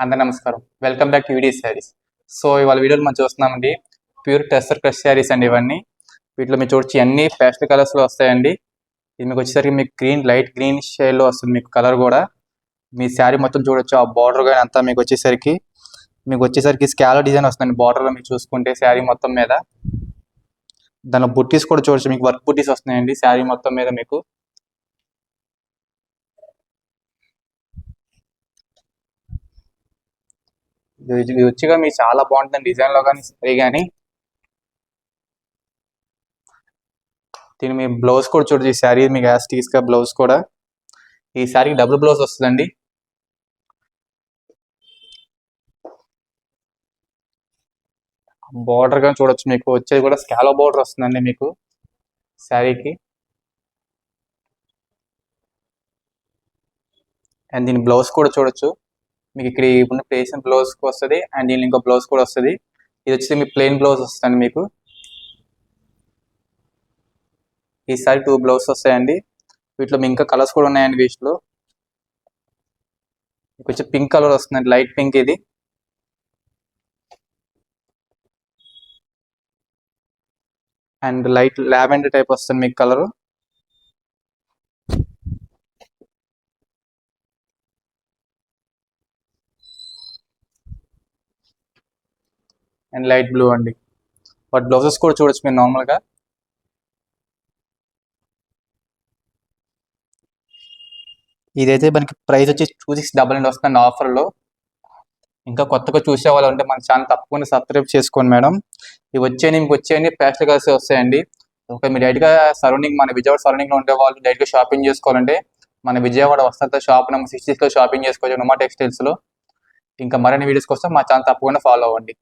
అందరూ నమస్కారం. Welcome back to video saris. So ఇవాళ వీడియోలో మనం చూస్తున్నామండి ప్యూర్ టెస్సర్ క్రష్ శారీస్ అండి ఇవన్నీ. వీటిలో మీరు చూడొచ్చు అన్ని పేస్టల్ కలర్స్లో వస్తాయండి. ఇది మీకు వచ్చేసరికి మీకు లైట్ గ్రీన్ షేడ్లో వస్తుంది మీకు కలర్ కూడా. మీ శారీ మొత్తం చూడొచ్చు, ఆ బార్డర్ కానీ అంతా మీకు వచ్చేసరికి స్కాలో డిజైన్ వస్తుందండి బార్డర్లో మీరు చూసుకుంటే శారీ మొత్తం మీద. దానిలో బుట్టీస్ కూడా చూడొచ్చు, మీకు వర్క్ బుట్టీస్ వస్తున్నాయండి శారీ మొత్తం మీద మీకు. ఇది వచ్చిగా మీకు చాలా బాగుంటుంది డిజైన్లో కానీ సరే కానీ. దీని మీ బ్లౌజ్ కూడా చూడొచ్చు, ఈ శారీ మీకు యాస్టీస్గా బ్లౌజ్ కూడా. ఈ శారీకి డబుల్ బ్లౌజ్ వస్తుందండి. బార్డర్ గా చూడొచ్చు, మీకు వచ్చేది కూడా స్కాలో బార్డర్ వస్తుందండి మీకు శారీకి. అండ్ దీని బ్లౌజ్ కూడా చూడొచ్చు, మీకు ఇక్కడ ఉన్న ప్లేస్ బ్లౌజ్ వస్తుంది అండ్ దీని ఇంకో బ్లౌజ్ కూడా వస్తుంది. ఇది వచ్చి మీ ప్లెయిన్ బ్లౌజ్ వస్తుంది మీకు. ఈసారి 2 బ్లౌజ్ వస్తాయండి. వీటిలో ఇంకా కలర్స్ కూడా ఉన్నాయండి వీటిలో. మీకు వచ్చి పింక్ కలర్ వస్తుందండి, లైట్ పింక్ ఇది. అండ్ లైట్ లావెండర్ టైప్ వస్తుంది మీకు కలరు. అండ్ లైట్ బ్లూ అండి. వాటి బ్లౌజెస్ కూడా చూడొచ్చు మీరు నార్మల్గా. ఇదైతే మనకి ప్రైస్ వచ్చి 2699 వస్తుంది ఆఫర్లో. ఇంకా కొత్తగా చూసే వాళ్ళు ఉంటే మన ఛానల్ తప్పకుండా సబ్స్క్రైబ్ చేసుకోండి మేడం. ఇవి వచ్చేయండి పేస్టల్ కలర్స్ వస్తాయండి. ఒక మీరు డైరెక్ట్గా మన విజయవాడ సరౌండింగ్లో ఉండే వాళ్ళు డైరెక్ట్గా షాపింగ్ చేసుకోవాలంటే మన విజయవాడ వస్త్ర షాప్ నెంబర్ 66లో షాపింగ్ చేసుకోవచ్చు ఉమా టెక్స్టైల్స్లో. ఇంకా మరిన్ని వీడియోస్ కోసం మా ఛానల్ తప్పకుండా ఫాలో అవ్వండి.